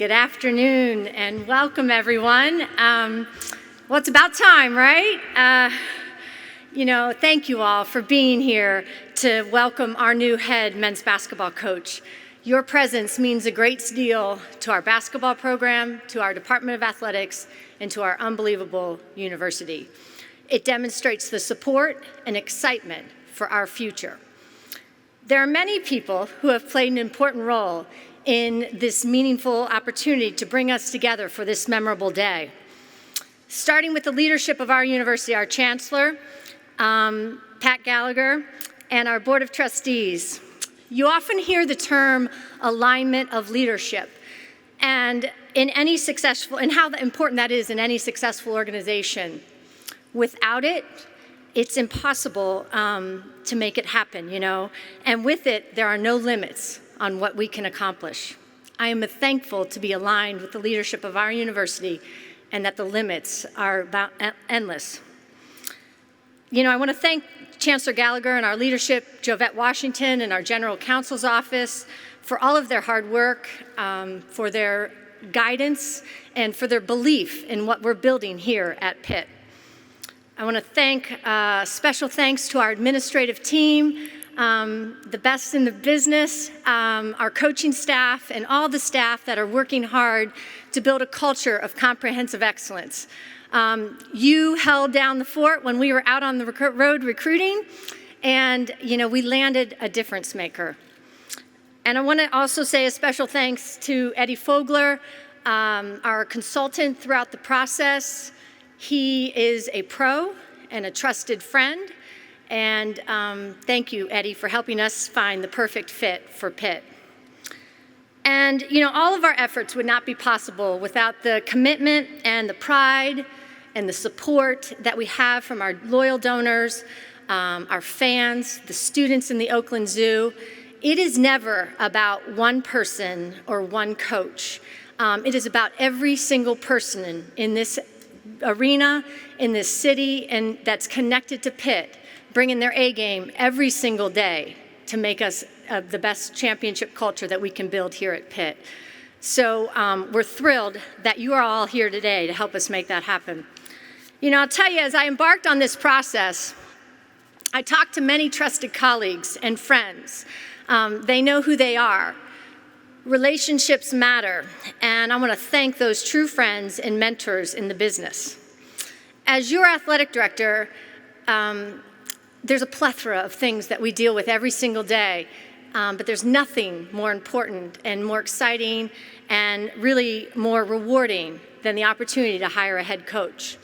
Good afternoon and welcome, everyone. Well, it's about time, right? Thank you all for being here to welcome our new head men's basketball coach. Your presence means a great deal to our basketball program, to our Department of Athletics, and to our unbelievable university. It demonstrates the support and excitement for our future. There are many people who have played an important role in this meaningful opportunity to bring us together for this memorable day. Starting with the leadership of our university, our chancellor, Pat Gallagher, and our board of trustees. You often hear the term alignment of leadership, and how important that is in any successful organization. Without it, it's impossible to make it happen, and with it, there are no limits on what we can accomplish. I am thankful to be aligned with the leadership of our university and that the limits are about endless. I want to thank Chancellor Gallagher and our leadership, Jovette Washington and our General Counsel's office for all of their hard work, for their guidance, and for their belief in what we're building here at Pitt. I want to thank, special thanks to our administrative team, the best in the business, our coaching staff, and all the staff that are working hard to build a culture of comprehensive excellence. You held down the fort when we were out on the road recruiting, and we landed a difference maker. And I want to also say a special thanks to Eddie Fogler, our consultant throughout the process. He is a pro and a trusted friend, and thank you, Eddie, for helping us find the perfect fit for Pitt. And all of our efforts would not be possible without the commitment and the pride and the support that we have from our loyal donors, our fans, the students in the Oakland Zoo. It is never about one person or one coach. It is about every single person in this arena, in this city, and that's connected to Pitt, bringing their A game every single day to make us the best championship culture that we can build here at Pitt. So we're thrilled that you are all here today to help us make that happen. I'll tell you, as I embarked on this process, I talked to many trusted colleagues and friends. They know who they are. Relationships matter, and I want to thank those true friends and mentors in the business. As your athletic director, there's a plethora of things that we deal with every single day, but there's nothing more important and more exciting and really more rewarding than the opportunity to hire a head coach.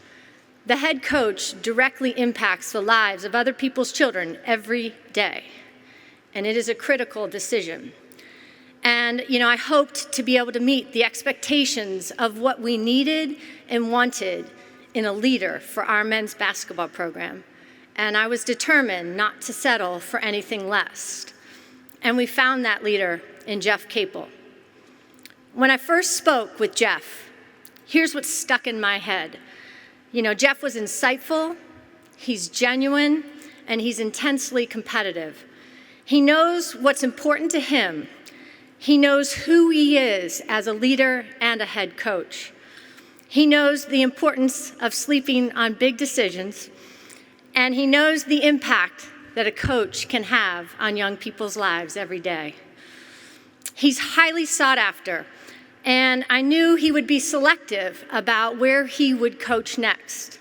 The head coach directly impacts the lives of other people's children every day, and it is a critical decision. And, I hoped to be able to meet the expectations of what we needed and wanted in a leader for our men's basketball program. And I was determined not to settle for anything less. And we found that leader in Jeff Capel. When I first spoke with Jeff, here's what stuck in my head. Jeff was insightful, he's genuine, and he's intensely competitive. He knows what's important to him. He knows who he is as a leader and a head coach. He knows the importance of sleeping on big decisions, and he knows the impact that a coach can have on young people's lives every day. He's highly sought after, and I knew he would be selective about where he would coach next.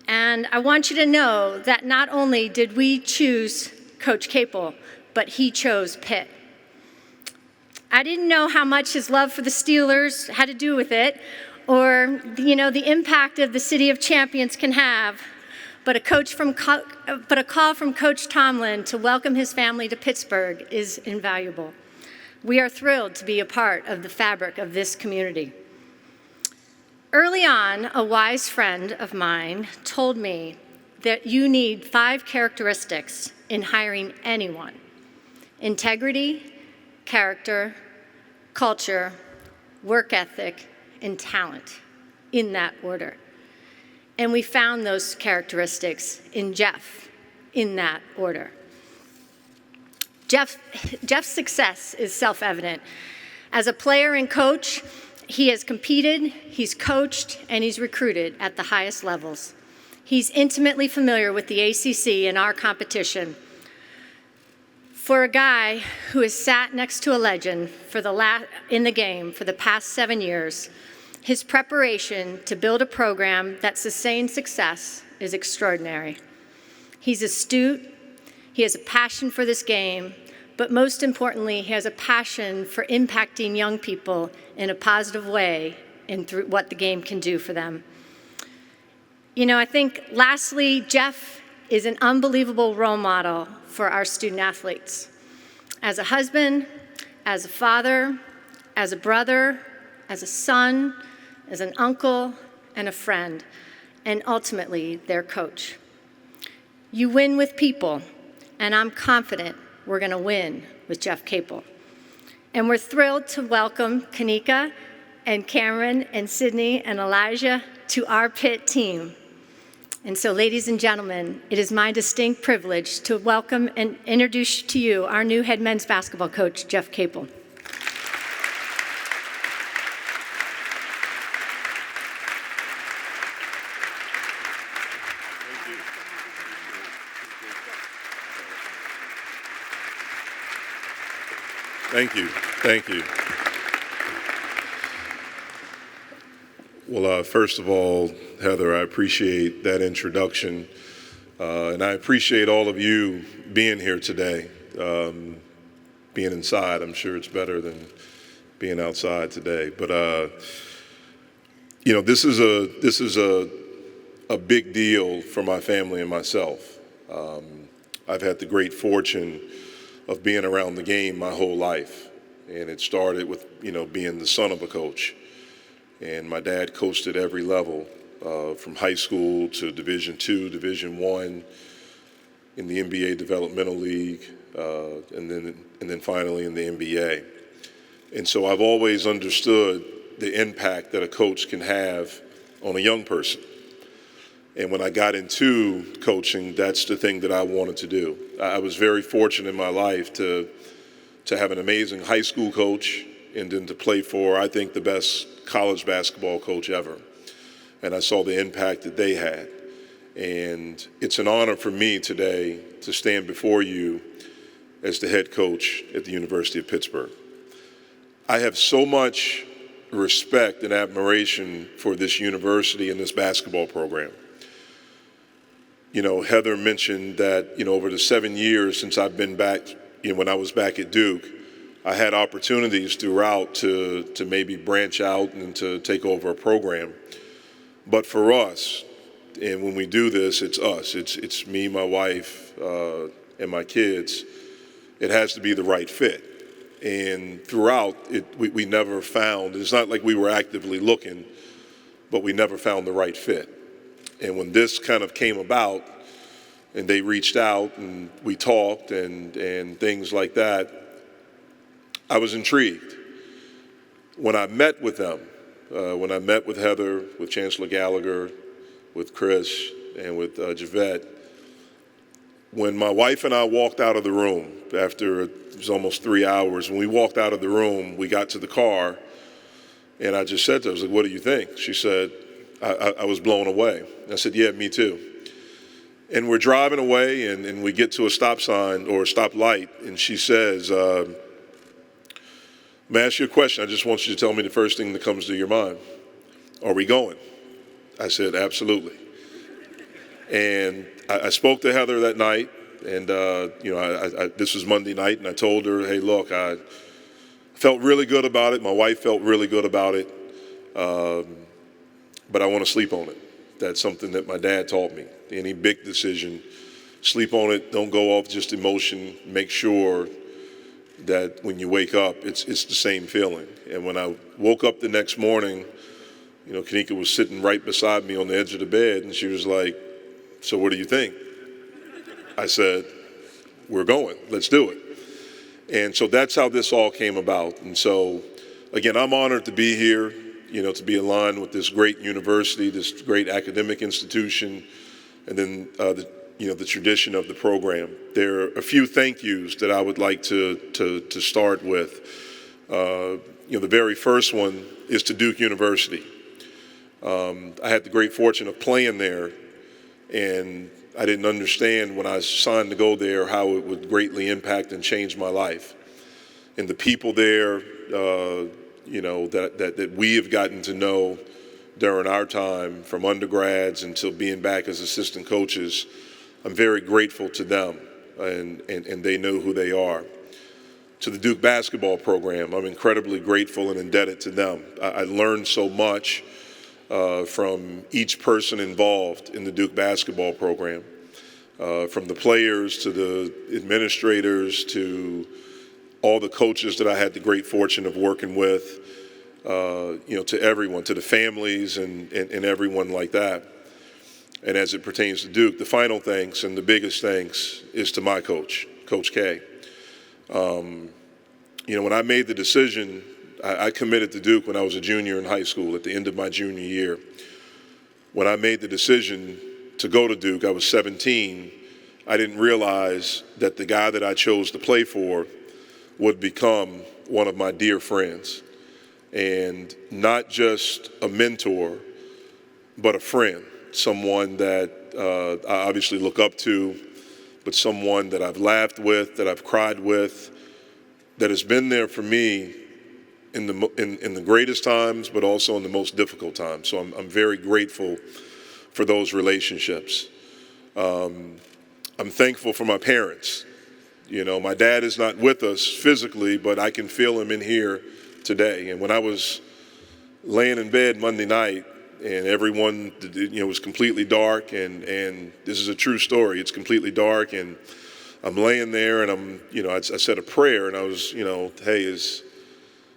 And I want you to know that not only did we choose Coach Capel, but he chose Pitt. I didn't know how much his love for the Steelers had to do with it, or the impact of the City of Champions can have, but a call from Coach Tomlin to welcome his family to Pittsburgh is invaluable. We are thrilled to be a part of the fabric of this community. Early on, a wise friend of mine told me that you need 5 characteristics in hiring anyone: integrity, character, culture, work ethic, and talent, in that order. And we found those characteristics in Jeff, in that order. Jeff's success is self-evident. As a player and coach, He has competed, he's coached, and he's recruited at the highest levels. He's intimately familiar with the ACC and our competition. For a guy who has sat next to a legend in the game for the past 7 years, his preparation to build a program that sustains success is extraordinary. He's astute, he has a passion for this game, but most importantly, he has a passion for impacting young people in a positive way and through what the game can do for them. You know, I think lastly, Jeff is an unbelievable role model for our student athletes. As a husband, as a father, as a brother, as a son, as an uncle, and a friend, and ultimately their coach. You win with people, and I'm confident we're going to win with Jeff Capel. And we're thrilled to welcome Kanika and Cameron and Sydney and Elijah to our Pitt team. And so, ladies and gentlemen, it is my distinct privilege to welcome and introduce to you our new head men's basketball coach, Jeff Capel. Thank you. Thank you. Well, first of all, Heather, I appreciate that introduction, and I appreciate all of you being here today. Being inside, I'm sure it's better than being outside today. But you know, this is a big deal for my family and myself. I've had the great fortune of being around the game my whole life, and it started with being the son of a coach. And my dad coached at every level, from high school to Division II, Division I, in the NBA Developmental League, and then finally in the NBA. And so I've always understood the impact that a coach can have on a young person. And when I got into coaching, that's the thing that I wanted to do. I was very fortunate in my life to have an amazing high school coach, and then to play for, I think, the best college basketball coach ever. And I saw the impact that they had. And it's an honor for me today to stand before you as the head coach at the University of Pittsburgh. I have so much respect and admiration for this university and this basketball program. You know, Heather mentioned that, over the 7 years since I've been back, when I was back at Duke, I had opportunities throughout to maybe branch out and to take over a program. But for us, and when we do this, it's us. It's me, my wife, and my kids. It has to be the right fit. And throughout, we never found, it's not like we were actively looking, but we never found the right fit. And when this kind of came about, and they reached out, and we talked, and things like that, I was intrigued. When I met with them, when I met with Heather, with Chancellor Gallagher, with Chris, and with Javette, when my wife and I walked out of the room after it was almost 3 hours, when we walked out of the room, we got to the car, and I just said to her, I was like, "What do you think?" She said, I was blown away. I said, "Yeah, me too." And we're driving away, and we get to a stop sign or a stop light, and she says, "May I ask you a question? I just want you to tell me the first thing that comes to your mind. Are we going?" I said, "Absolutely." And I spoke to Heather that night, and this was Monday night, and I told her, "Hey, look, I felt really good about it. My wife felt really good about it, but I want to sleep on it. That's something that my dad taught me. Any big decision, sleep on it. Don't go off just emotion. Make sure that when you wake up, it's the same feeling." And when I woke up the next morning, Kanika was sitting right beside me on the edge of the bed, and she was like, "So what do you think?" I said, "We're going. Let's do it." And so that's how this all came about. And so, again, I'm honored to be here, to be aligned with this great university, this great academic institution, and then the tradition of the program. There are a few thank yous that I would like to start with. The very first one is to Duke University. I had the great fortune of playing there, and I didn't understand when I signed to go there how it would greatly impact and change my life. And the people there, that we have gotten to know during our time, from undergrads until being back as assistant coaches, I'm very grateful to them, and they know who they are. To the Duke basketball program, I'm incredibly grateful and indebted to them. I learned so much from each person involved in the Duke basketball program, from the players to the administrators to all the coaches that I had the great fortune of working with, to everyone, to the families and everyone like that. And as it pertains to Duke, the final thanks and the biggest thanks is to my coach, Coach K. When I made the decision, I committed to Duke when I was a junior in high school at the end of my junior year. When I made the decision to go to Duke, I was 17. I didn't realize that the guy that I chose to play for would become one of my dear friends. And not just a mentor, but a friend, someone that I obviously look up to, but someone that I've laughed with, that I've cried with, that has been there for me in the greatest times, but also in the most difficult times. So I'm very grateful for those relationships. I'm thankful for my parents. My dad is not with us physically, but I can feel him in here today. And when I was laying in bed Monday night and everyone, was completely dark, and this is a true story, it's completely dark, and I'm laying there and I said a prayer, and I was, hey,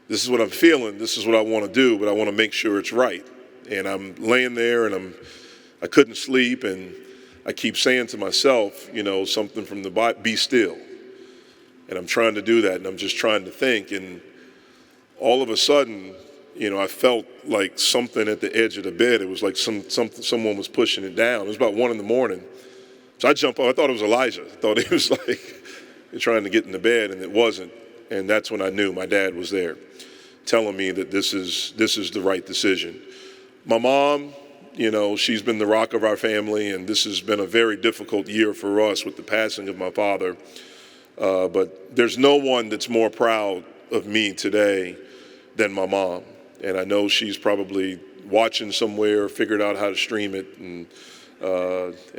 this is what I'm feeling, this is what I want to do, but I want to make sure it's right. And I'm laying there and I couldn't sleep, and I keep saying to myself, something from the Bible, be still. And I'm trying to do that, and I'm just trying to think, and all of a sudden, I felt like something at the edge of the bed. It was like someone was pushing it down. It was about 1 a.m. So I jumped up. I thought it was Elijah. I thought he was like trying to get in the bed, and it wasn't. And that's when I knew my dad was there, telling me that this is the right decision. My mom, she's been the rock of our family, and this has been a very difficult year for us with the passing of my father. But there's no one that's more proud of me today than my mom. And I know she's probably watching somewhere, figured out how to stream it, and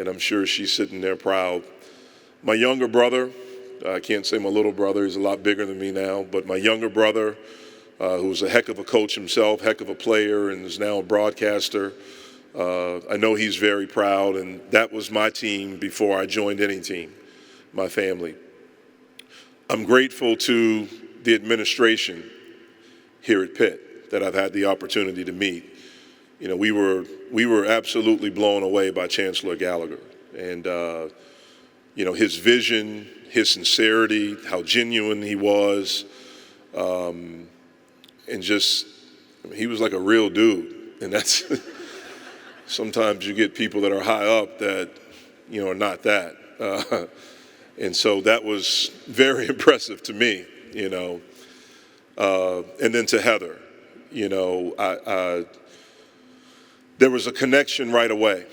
I'm sure she's sitting there proud. My younger brother, I can't say my little brother, he's a lot bigger than me now, but my younger brother, who's a heck of a coach himself, heck of a player, and is now a broadcaster, I know he's very proud, and that was my team before I joined any team, my family. I'm grateful to the administration here at Pitt that I've had the opportunity to meet. We were absolutely blown away by Chancellor Gallagher, and his vision, his sincerity, how genuine he was, and just he was like a real dude. And that's sometimes you get people that are high up that are not that. And so that was very impressive to me, And then to Heather, there was a connection right away,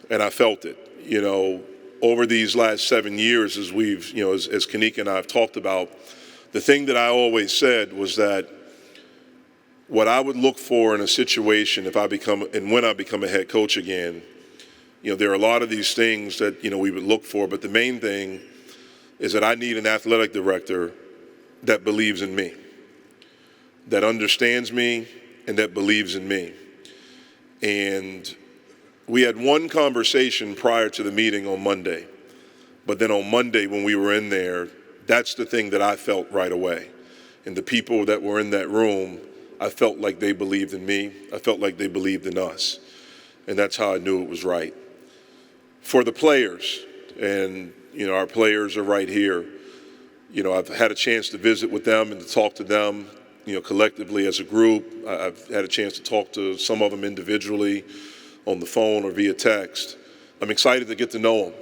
and I felt it, over these last 7 years as we've, as Kanika and I have talked about. The thing that I always said was that what I would look for in a situation when I become a head coach again, there are a lot of these things that, we would look for, but the main thing is that I need an athletic director that believes in me, that understands me, and that believes in me. And we had one conversation prior to the meeting on Monday, but then on Monday when we were in there, that's the thing that I felt right away. And the people that were in that room, I felt like they believed in me. I felt like they believed in us. And that's how I knew it was right. For the players, and our players are right here, I've had a chance to visit with them and to talk to them, collectively as a group. I've had a chance to talk to some of them individually on the phone or via text. I'm excited to get to know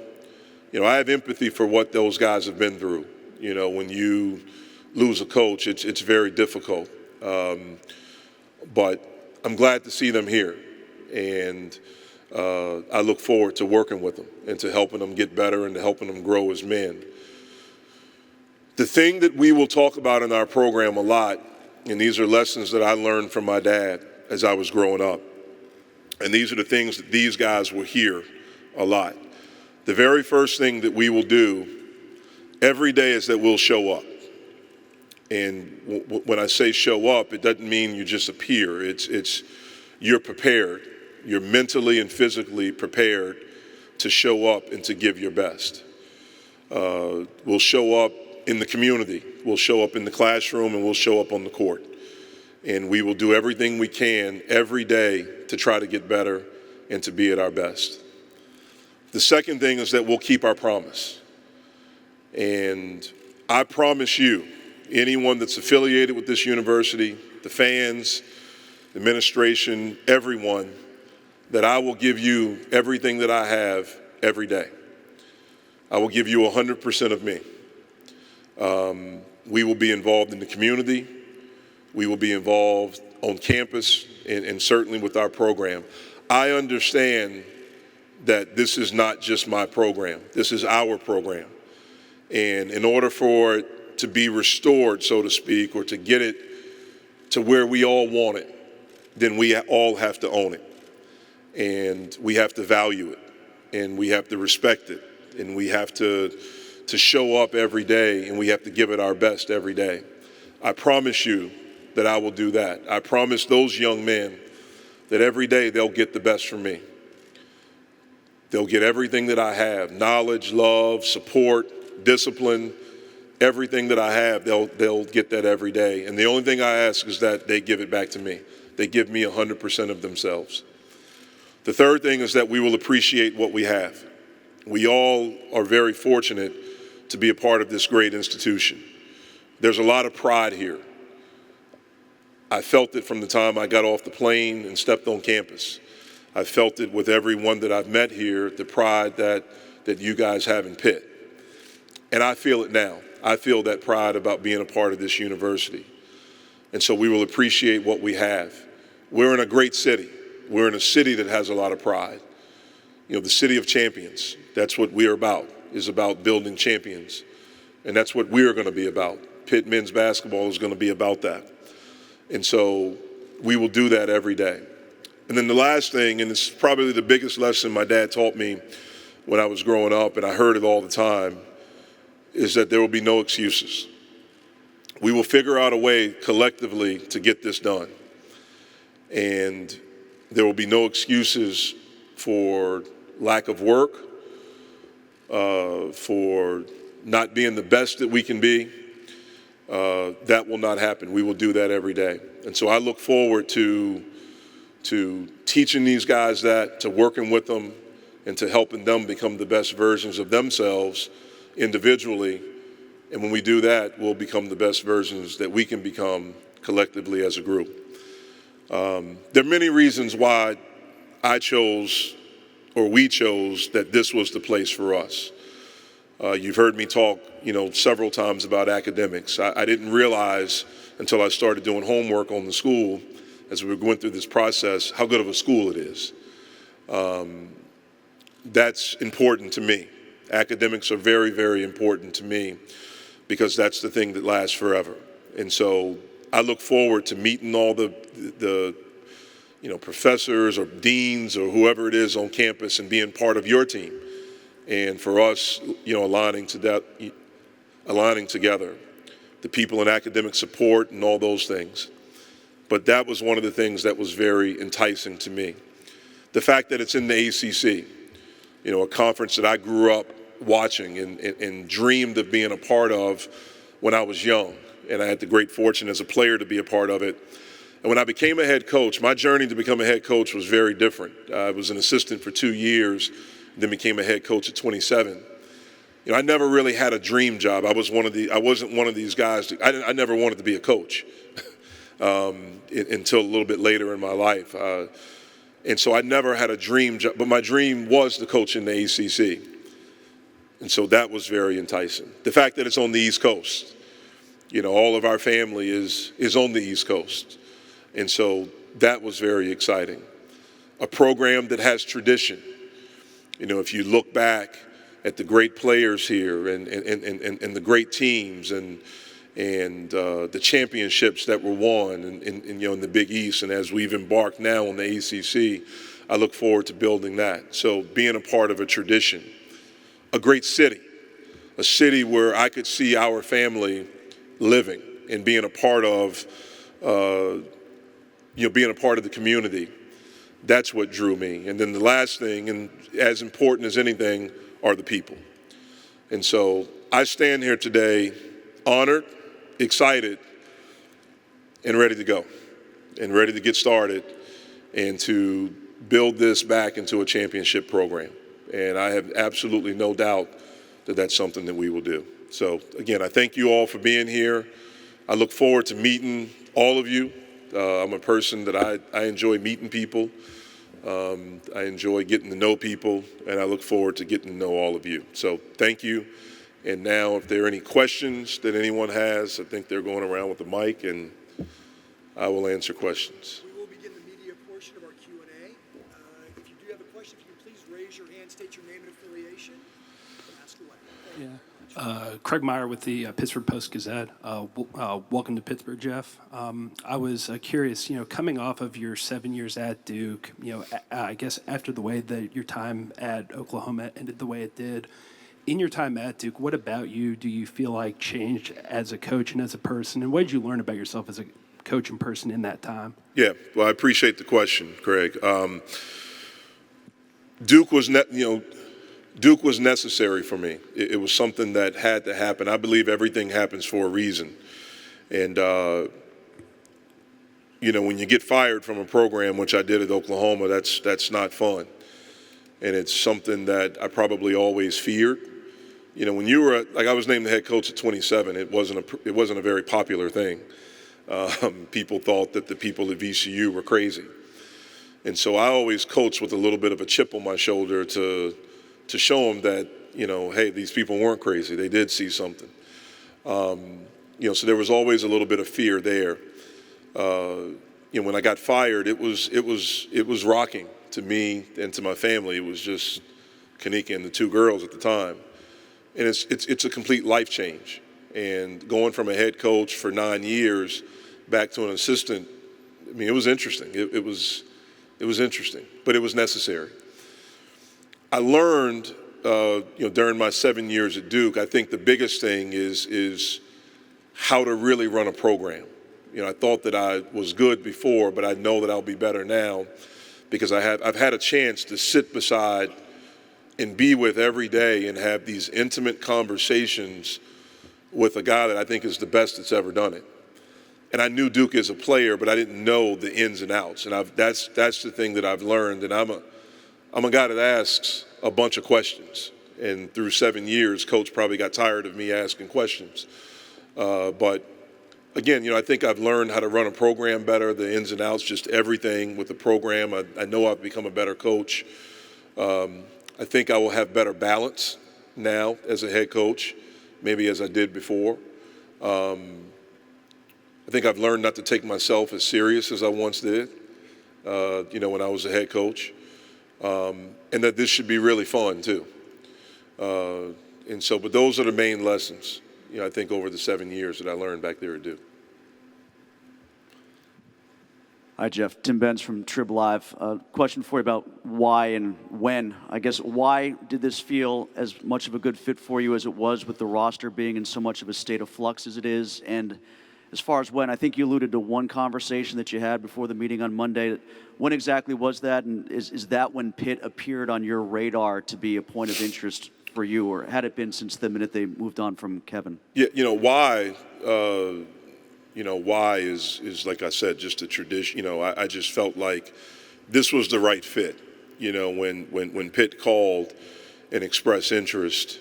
them. I have empathy for what those guys have been through. When you lose a coach, it's very difficult. But I'm glad to see them here, and I look forward to working with them and to helping them get better and to helping them grow as men. The thing that we will talk about in our program a lot, and these are lessons that I learned from my dad as I was growing up, and these are the things that these guys will hear a lot. The very first thing that we will do every day is that we'll show up. And when I say show up, it doesn't mean you just appear. It's you're prepared. You're mentally and physically prepared to show up and to give your best. We'll show up in the community. We'll show up in the classroom, and we'll show up on the court. And we will do everything we can every day to try to get better and to be at our best. The second thing is that we'll keep our promise. And I promise you, anyone that's affiliated with this university, the fans, the administration, everyone, that I will give you everything that I have every day. I will give you 100% of me. We will be involved in the community. We will be involved on campus and certainly with our program. I understand that this is not just my program. This is our program. And in order for it to be restored, so to speak, or to get it to where we all want it, then we all have to own it. And we have to value it. And we have to respect it. And we have to show up every day, and we have to give it our best every day. I promise you that I will do that. I promise those young men that every day they'll get the best from me. They'll get everything that I have: knowledge, love, support, discipline. Everything that I have, they'll get that every day. And the only thing I ask is that they give it back to me. They give me 100% of themselves. The third thing is that we will appreciate what we have. We all are very fortunate to be a part of this great institution. There's a lot of pride here. I felt it from the time I got off the plane and stepped on campus. I felt it with everyone that I've met here, the pride that you guys have in Pitt. And I feel it now. I feel that pride about being a part of this university. And so we will appreciate what we have. We're in a great city. We're in a city that has a lot of pride. You know, the city of champions. That's what we are about, is about building champions. And that's what we are going to be about. Pitt men's basketball is going to be about that. And so we will do that every day. And then the last thing, and it's probably the biggest lesson my dad taught me when I was growing up, and I heard it all the time, is that there will be no excuses. We will figure out a way collectively to get this done. And there will be no excuses for lack of work, for not being the best that we can be. That will not happen. We will do that every day. And so I look forward to teaching these guys that, to working with them, and to helping them become the best versions of themselves individually. And when we do that, we'll become the best versions that we can become collectively as a group. There are many reasons why I chose, or we chose, that this was the place for us. You've heard me talk, several times about academics. I didn't realize until I started doing homework on the school, as we were going through this process, how good of a school it is. That's important to me. Academics are very, very important to me because that's the thing that lasts forever. And so I look forward to meeting all the professors or deans or whoever it is on campus and being part of your team. And for us, aligning together, the people in academic support and all those things. But that was one of the things that was very enticing to me. The fact that it's in the ACC, a conference that I grew up watching and dreamed of being a part of when I was young. And I had the great fortune as a player to be a part of it. And when I became a head coach, my journey to become a head coach was very different. I was an assistant for 2 years, then became a head coach at 27. I never really had a dream job. I wasn't one of these guys. I never wanted to be a coach until a little bit later in my life. And so I never had a dream job, but my dream was to coach in the ACC. And so that was very enticing. The fact that it's on the East Coast, All of our family is on the East Coast. And so that was very exciting. A program that has tradition. If you look back at the great players here and the great teams and the championships that were won in the Big East, and as we've embarked now on the ACC, I look forward to building that. So being a part of a tradition, a great city, a city where I could see our family living and being a part of, being a part of the community. That's what drew me. And then the last thing, and as important as anything, are the people. And so I stand here today honored, excited, and ready to go, and ready to get started and to build this back into a championship program. And I have absolutely no doubt that that's something that we will do. So again, I thank you all for being here. I look forward to meeting all of you. I'm a person that I enjoy meeting people. I enjoy getting to know people, and I look forward to getting to know all of you. So thank you. And now, if there are any questions that anyone has, I think they're going around with the mic, and I will answer questions. We will begin the media portion of our Q&A. If you do have a question, if you can please raise your hand, state your name and affiliation, and ask away. Yeah. Craig Meyer with the Pittsburgh Post-Gazette. Welcome to Pittsburgh, Jeff. I was curious, coming off of your 7 years at Duke, I guess after the way that your time at Oklahoma ended the way it did, in your time at Duke, what about you do you feel like changed as a coach and as a person? And what did you learn about yourself as a coach and person in that time? Yeah, well, I appreciate the question, Craig. Duke was necessary for me. It was something that had to happen. I believe everything happens for a reason. And, when you get fired from a program, which I did at Oklahoma, that's not fun. And it's something that I probably always feared. When you were, I was named the head coach at 27, it wasn't a very popular thing. People thought that the people at VCU were crazy. And so I always coached with a little bit of a chip on my shoulder to show them that, hey, these people weren't crazy. They did see something. So there was always a little bit of fear there. When I got fired, it was rocking to me and to my family. It was just Kanika and the two girls at the time. And it's a complete life change. And going from a head coach for 9 years back to an assistant, it was interesting. It was interesting, but it was necessary. I learned, during my 7 years at Duke, I think the biggest thing is how to really run a program. I thought that I was good before, but I know that I'll be better now because I've had a chance to sit beside and be with every day and have these intimate conversations with a guy that I think is the best that's ever done it. And I knew Duke as a player, but I didn't know the ins and outs. And that's the thing that I've learned. And I'm a guy that asks a bunch of questions. And through 7 years, Coach probably got tired of me asking questions. But again, I think I've learned how to run a program better, the ins and outs, just everything with the program. I know I've become a better coach. I think I will have better balance now as a head coach, maybe as I did before. I think I've learned not to take myself as serious as I once did, when I was a head coach. And that this should be really fun too. But those are the main lessons, I think over the 7 years that I learned back there at Duke. Hi, Jeff. Tim Benz from Trib Live. Question for you about why and when. I guess why did this feel as much of a good fit for you as it was with the roster being in so much of a state of flux as it is? And as far as when, I think you alluded to one conversation that you had before the meeting on Monday. When exactly was that? And is that when Pitt appeared on your radar to be a point of interest for you? Or had it been since the minute they moved on from Kevin? Yeah, why? Why is like I said, just a tradition. I just felt like this was the right fit. When Pitt called and expressed interest,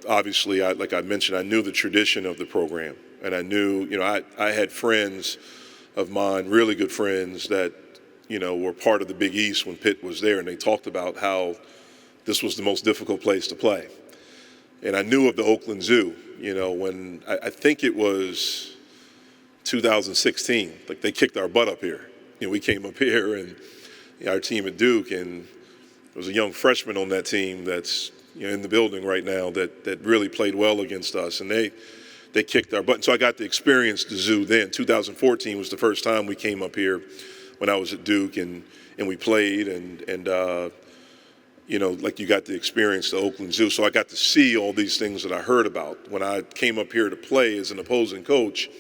obviously, like I mentioned, I knew the tradition of the program. And I knew, I had friends of mine, really good friends that, were part of the Big East when Pitt was there. And they talked about how this was the most difficult place to play. And I knew of the Oakland Zoo, when I think it was 2016, like they kicked our butt up here. We came up here and our team at Duke, and there was a young freshman on that team that's in the building right now that really played well against us, and they kicked our butt. And so I got to experience the Zoo then. 2014 was the first time we came up here when I was at Duke, and we played, and like you got to experience the Oakland Zoo. So I got to see all these things that I heard about. When I came up here to play as an opposing coach,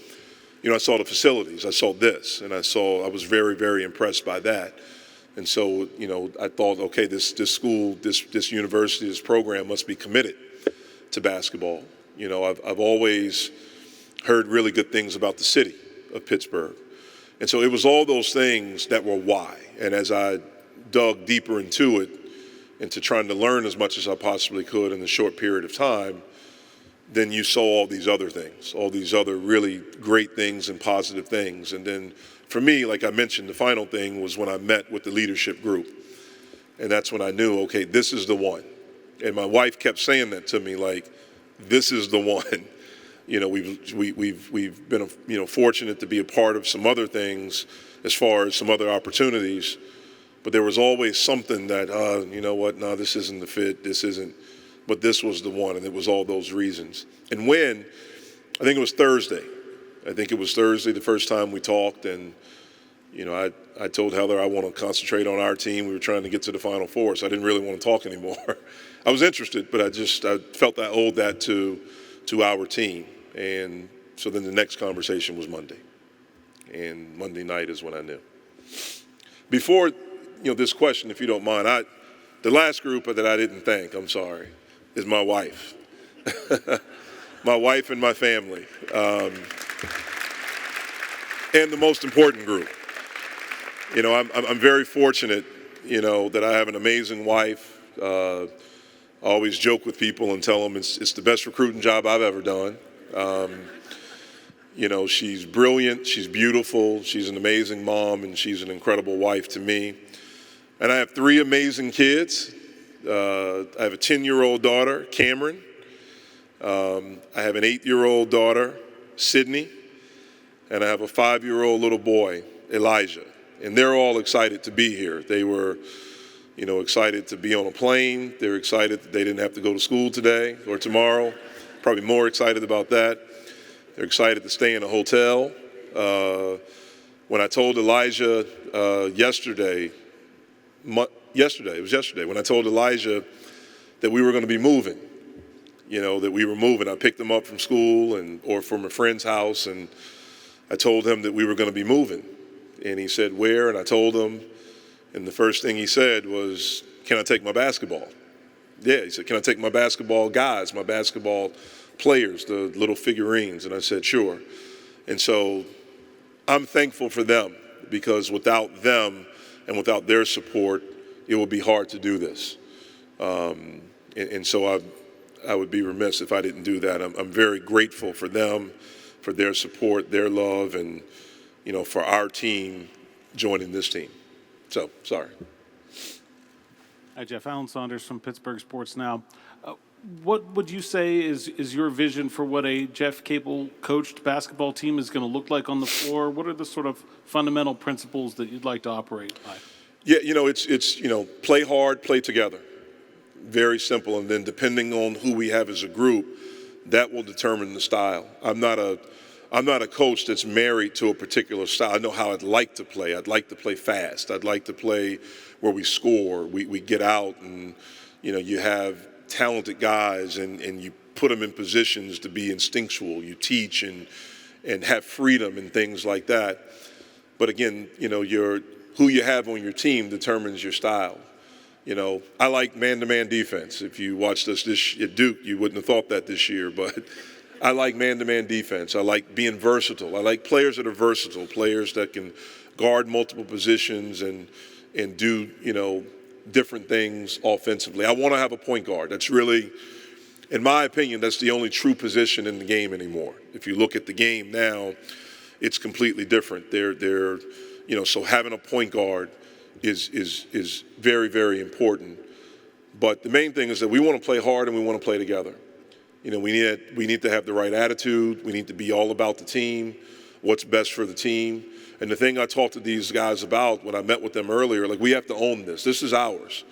I saw the facilities, I saw this, and I was very, very impressed by that. And so, I thought, okay, this school, this university, this program must be committed to basketball. I've always heard really good things about the city of Pittsburgh. And so it was all those things that were why. And as I dug deeper into it, into trying to learn as much as I possibly could in a short period of time, then you saw all these other things, all these other really great things and positive things. And then for me, like I mentioned, the final thing was when I met with the leadership group. And that's when I knew, okay, this is the one. And my wife kept saying that to me, like, this is the one. We've been fortunate to be a part of some other things as far as some other opportunities. But there was always something that, no, this isn't the fit, this isn't, but this was the one, and it was all those reasons. And I think it was Thursday, the first time we talked, and, I told Heather I want to concentrate on our team. We were trying to get to the Final Four, so I didn't really want to talk anymore. I was interested, but I felt I owed that to our team. And so then the next conversation was Monday. And Monday night is when I knew. Before this question, if you don't mind, the last group that I didn't thank, I'm sorry, is my wife. My wife and my family. And the most important group. I'm very fortunate, that I have an amazing wife. I always joke with people and tell them it's the best recruiting job I've ever done. She's brilliant, she's beautiful, she's an amazing mom, and she's an incredible wife to me. And I have 3 amazing kids. I have a 10-year-old daughter, Cameron. I have an 8-year-old daughter, Sydney. And I have a 5-year-old little boy, Elijah. And they're all excited to be here. They were, excited to be on a plane. They're excited that they didn't have to go to school today or tomorrow. Probably more excited about that. They're excited to stay in a hotel. When I told Elijah yesterday, when I told Elijah that we were going to be moving, I picked him up from school or from a friend's house, and I told him that we were going to be moving. And he said, where? And I told him, and the first thing he said was, can I take my basketball? Yeah, he said, can I take my basketball guys, my basketball players, the little figurines? And I said, sure. And so I'm thankful for them, because without them and without their support, it would be hard to do this. And so I would be remiss if I didn't do that. I'm very grateful for them, for their support, their love, and, for our team joining this team. So, sorry. Hi, Jeff. Alan Saunders from Pittsburgh Sports Now. What would you say is your vision for what a Jeff Capel coached basketball team is going to look like on the floor? What are the sort of fundamental principles that you'd like to operate by? Yeah, it's play hard, play together. Very simple. And then depending on who we have as a group, that will determine the style. I'm not a coach that's married to a particular style. I know how I'd like to play. I'd like to play fast. I'd like to play where we score. We get out and, you have talented guys and you put them in positions to be instinctual. You teach and have freedom and things like that. But again, who you have on your team determines your style. I like man-to-man defense. If you watched us at Duke, you wouldn't have thought that this year, but I like man-to-man defense. I like being versatile. I like players that are versatile, players that can guard multiple positions and do, different things offensively. I want to have a point guard. That's really, in my opinion, that's the only true position in the game anymore. If you look at the game now, it's completely different. So having a point guard is very, very important. But the main thing is that we want to play hard and we want to play together. You know, we need to have the right attitude. We need to be all about the team, what's best for the team. And the thing I talked to these guys about when I met with them earlier, like, we have to own this. This is ours,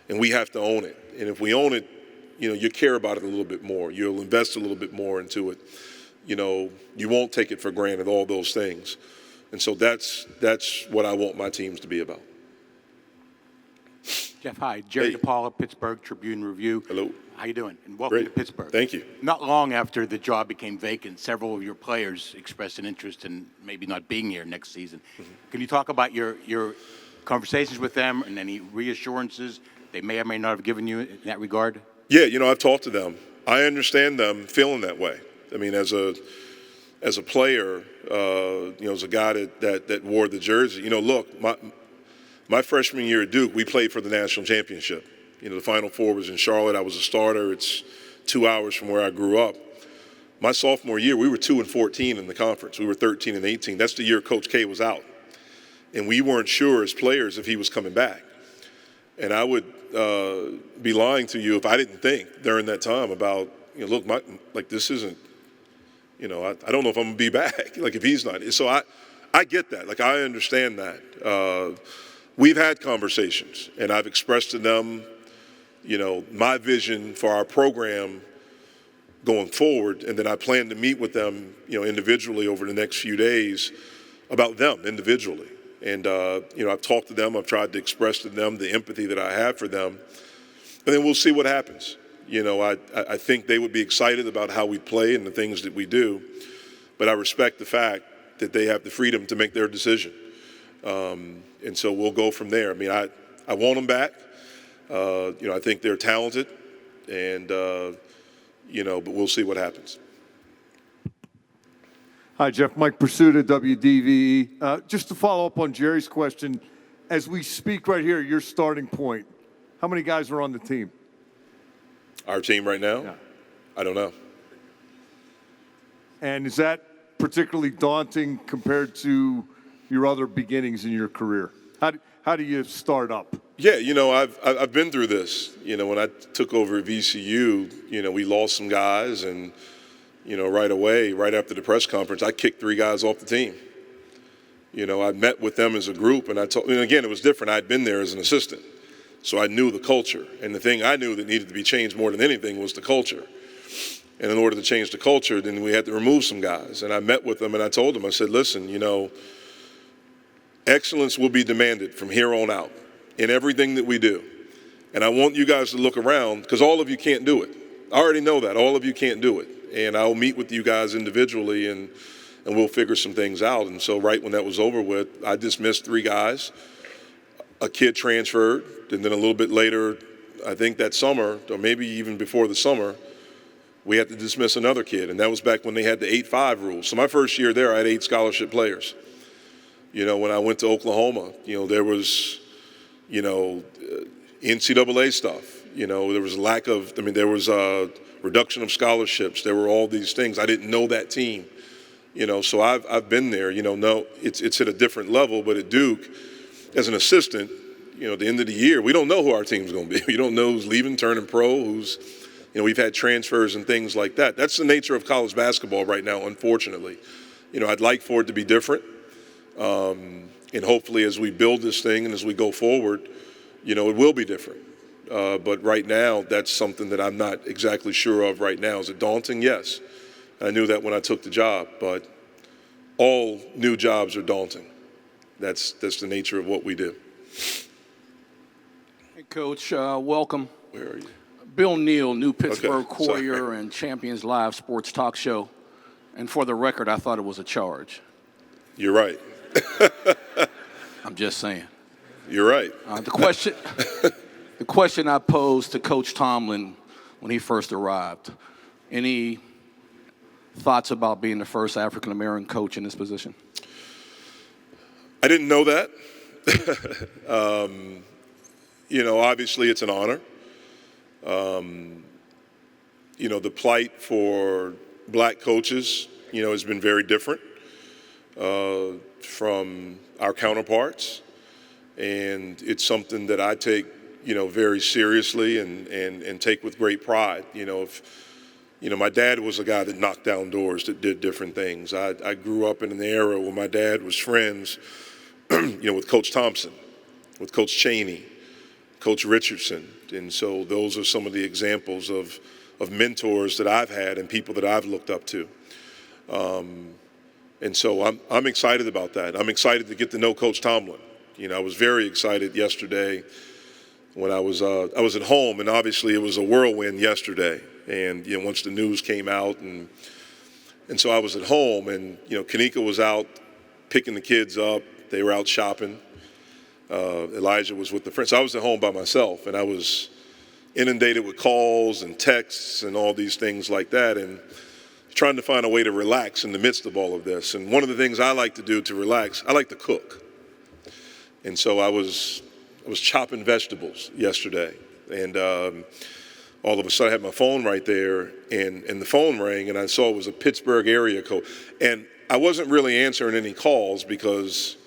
and we have to own it. And if we own it, you know, you care about it a little bit more. You'll invest a little bit more into it. You know, you won't take it for granted, all those things. And so that's what I want my teams to be about. Jeff, hi. Jerry Hey. DePaula, Pittsburgh Tribune Review. Hello. How you doing? And welcome Great. to Pittsburgh. Thank you. Not long after the job became vacant, several of your players expressed an interest in maybe not being here next season. Can you talk about your conversations with them and any reassurances they may or may not have given you in that regard? Yeah, you know, I've talked to them. I understand them feeling that way. I mean, as a player, you know, as a guy that wore the jersey, you know, look, my freshman year at Duke, we played for the national championship. You know, the Final Four was in Charlotte. I was a starter. It's 2 hours from where I grew up. My sophomore year, we were 2-14 in the conference. We were 13-18. That's the year Coach K was out. And we weren't sure as players if he was coming back. And I would be lying to you if I didn't think during that time about, you know, look, like, this isn't, you know, I don't know if I'm going to be back, like, if he's not. So I get that. Like, I understand that. We've had conversations, and I've expressed to them, you know, my vision for our program going forward, and then I plan to meet with them, you know, individually over the next few days about them individually. And, you know, I've talked to them. I've tried to express to them the empathy that I have for them. And then we'll see what happens. You know, I think they would be excited about how we play and the things that we do, but I respect the fact that they have the freedom to make their decision. And so we'll go from there. I mean, I want them back. You know, I think they're talented, and, you know, but we'll see what happens. Hi, Jeff. Mike Pursuta, WDVE. Just to follow up on Jerry's question, as we speak right here, your starting point, how many guys are on the team? Our team right now? Yeah. I don't know. And is that particularly daunting compared to your other beginnings in your career? How do you start up? Yeah, you know, I've been through this. You know, when I took over at VCU, you know, we lost some guys, and, you know, right away, right after the press conference, I kicked 3 guys off the team. You know, I met with them as a group, and and again, it was different. I'd been there as an assistant, so I knew the culture. And the thing I knew that needed to be changed more than anything was the culture. And in order to change the culture, then we had to remove some guys. And I met with them, and I told them, I said, listen, you know, excellence will be demanded from here on out in everything that we do. And I want you guys to look around, because all of you can't do it. I already know that. All of you can't do it. And I'll meet with you guys individually, and we'll figure some things out. And so right when that was over with, I dismissed 3 guys. A kid transferred, and then a little bit later, I think that summer, or maybe even before the summer, we had to dismiss another kid. And that was back when they had the 8-5 rule. So my first year there, I had 8 scholarship players. You know, when I went to Oklahoma, you know, there was, you know, NCAA stuff. You know, there was lack of, I mean, there was a reduction of scholarships. There were all these things. I didn't know that team. You know, so I've been there. You know, no, it's at a different level. But at Duke, as an assistant, you know, at the end of the year, we don't know who our team's going to be. We don't know who's leaving, turning pro, who's, you know, we've had transfers and things like that. That's the nature of college basketball right now, unfortunately. You know, I'd like for it to be different. And hopefully as we build this thing and as we go forward, you know, it will be different. But right now, that's something that I'm not exactly sure of right now. Is it daunting? Yes. I knew that when I took the job, but all new jobs are daunting. That's the nature of what we do. Hey, Coach, welcome. Where are you? Bill Neal, New Pittsburgh Okay, sorry. Courier and Champions Live sports talk show. And for the record, I thought it was a charge. You're right. I'm just saying. You're right. The question I posed to Coach Tomlin when he first arrived, any thoughts about being the first African-American coach in this position? I didn't know that. You know, obviously it's an honor. You know, the plight for black coaches, you know, has been very different from our counterparts. And it's something that I take, you know, very seriously and take with great pride. You know, my dad was a guy that knocked down doors, that did different things. I grew up in an era where my dad was friends, with Coach Thompson, with Coach Cheney, Coach Richardson. And so those are some of the examples of mentors that I've had and people that I've looked up to. And so I'm excited about that. I'm excited to get to know Coach Tomlin. I was very excited yesterday when I was at home, and obviously it was a whirlwind yesterday. And once the news came out, and so I was at home, and Kanika was out picking the kids up. They were out shopping. Elijah was with the friends. So I was at home by myself, and I was inundated with calls and texts and all these things like that, and trying to find a way to relax in the midst of all of this. And one of the things I like to do to relax, I like to cook. And so I was chopping vegetables yesterday, and all of a sudden I had my phone right there, and the phone rang, and I saw it was a Pittsburgh area code. And I wasn't really answering any calls because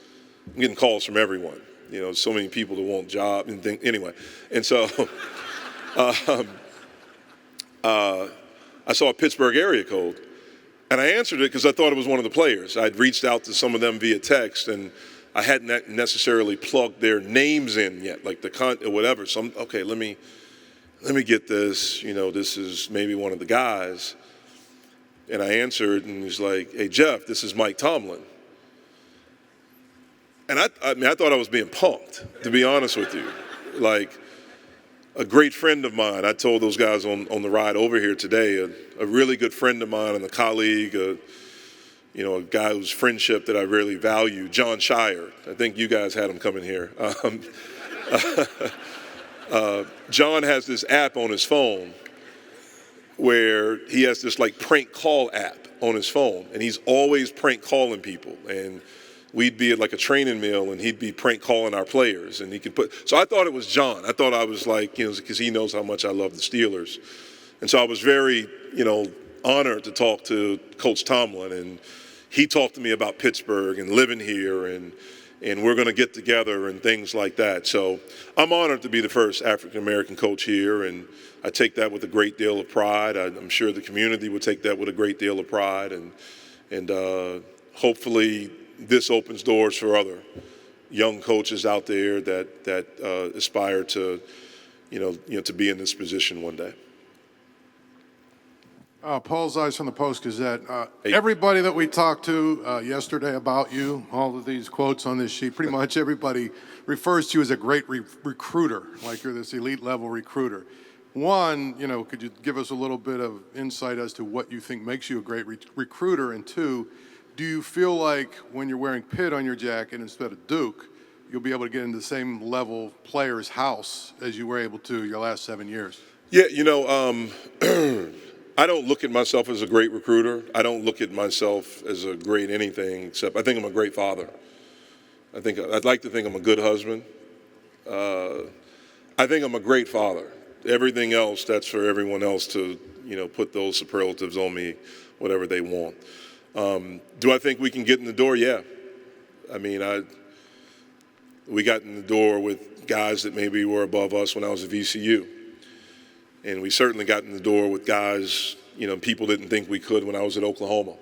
I'm getting calls from everyone. So many people that want jobs and things. Anyway, and so I saw a Pittsburgh area code, and I answered it because I thought it was one of the players. I'd reached out to some of them via text, and I hadn't necessarily plugged their names in yet, like or whatever. So okay, let me get this. This is maybe one of the guys. And I answered, and he's like, "Hey, Jeff, this is Mike Tomlin." And I thought I was being punked, to be honest with you. Like, a great friend of mine, I told those guys on the ride over here today, a really good friend of mine and a colleague, a guy whose friendship that I really value, John Shire. I think you guys had him coming here. John has this app on his phone where he has this like prank call app on his phone, and he's always prank calling people. And we'd be at like a training meal, and he'd be prank calling our players, and he could so I thought it was John. I thought I was like, because he knows how much I love the Steelers. And so I was very, honored to talk to Coach Tomlin, and he talked to me about Pittsburgh and living here, and we're going to get together and things like that. So I'm honored to be the first African-American coach here, and I take that with a great deal of pride. I'm sure the community would take that with a great deal of pride, and hopefully this opens doors for other young coaches out there that aspire to, to be in this position one day. Paul Zeiss from the Post-Gazette. Hey. Everybody that we talked to yesterday about you, all of these quotes on this sheet, pretty much everybody refers to you as a great recruiter, like you're this elite level recruiter. One, could you give us a little bit of insight as to what you think makes you a great recruiter? And two, do you feel like when you're wearing Pitt on your jacket instead of Duke, you'll be able to get into the same level player's house as you were able to your last 7 years? Yeah, I don't look at myself as a great recruiter. I don't look at myself as a great anything, except I think I'm a great father. I'd like to think I'm a good husband. I think I'm a great father. Everything else, that's for everyone else to, put those superlatives on me, whatever they want. Do I think we can get in the door? Yeah. We got in the door with guys that maybe were above us when I was at VCU. And we certainly got in the door with guys, people didn't think we could when I was at Oklahoma.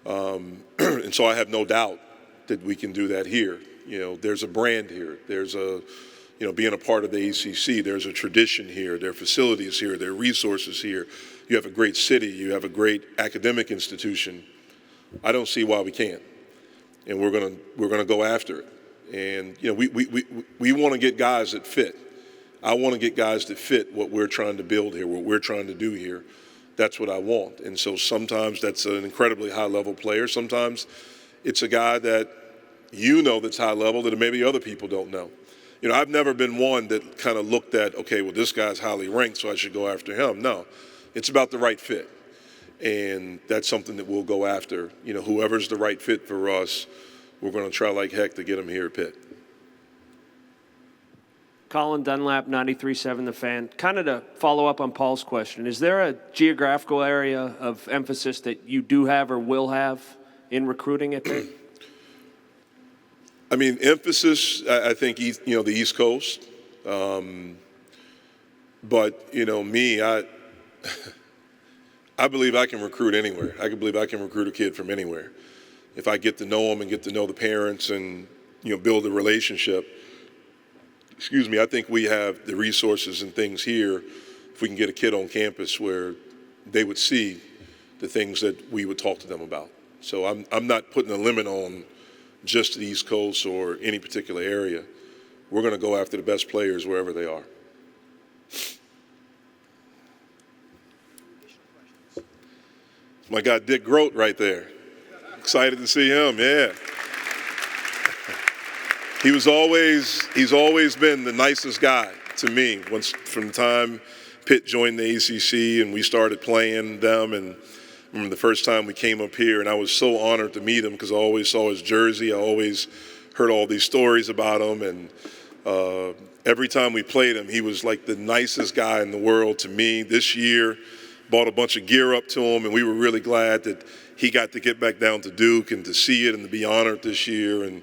And so I have no doubt that we can do that here. There's a brand here. There's being a part of the ACC, there's a tradition here. There are facilities here. There are resources here. You have a great city. You have a great academic institution. I don't see why we can't. And we're gonna go after it. And we want to get guys that fit. I want to get guys that fit what we're trying to build here, what we're trying to do here. That's what I want. And so sometimes that's an incredibly high-level player. Sometimes it's a guy that that's high level that maybe other people don't know. I've never been one that kind of looked at, okay, well, this guy's highly ranked, so I should go after him. No, it's about the right fit. And that's something that we'll go after. Whoever's the right fit for us, we're going to try like heck to get him here at Pitt. Colin Dunlap, 93.7 The Fan. Kind of to follow up on Paul's question, is there a geographical area of emphasis that you do have or will have in recruiting at Pitt? Emphasis, I think, the East Coast. But, me, I believe I can recruit anywhere. I can believe I can recruit a kid from anywhere. If I get to know them and get to know the parents and, build a relationship, I think we have the resources and things here if we can get a kid on campus where they would see the things that we would talk to them about. So I'm not putting a limit on just the East Coast or any particular area. We're going to go after the best players wherever they are. My guy Dick Groat right there. Excited to see him, yeah. He's always been the nicest guy to me from the time Pitt joined the ACC and we started playing them. And I remember the first time we came up here, and I was so honored to meet him because I always saw his jersey. I always heard all these stories about him. And every time we played him, he was like the nicest guy in the world to me. This year, bought a bunch of gear up to him, and we were really glad that he got to get back down to Duke and to see it and to be honored this year. And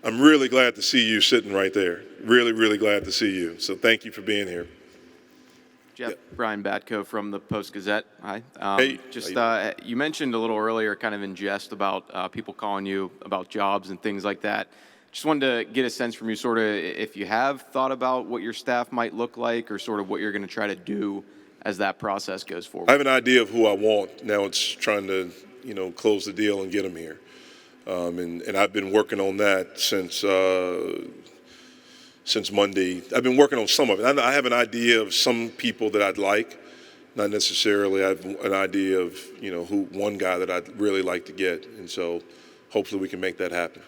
I'm really glad to see you sitting right there. Really, really glad to see you. So thank you for being here. Jeff, Brian Batko from the Post-Gazette. Hi. Hey. You mentioned a little earlier, kind of in jest, about people calling you about jobs and things like that. Just wanted to get a sense from you, sort of, if you have thought about what your staff might look like or sort of what you're going to try to do as that process goes forward. I have an idea of who I want. Now it's trying to, close the deal and get them here. And I've been working on that since Monday. I've been working on some of it. I have an idea of some people that I'd like, not necessarily I have an idea of, who one guy that I'd really like to get. And so hopefully we can make that happen.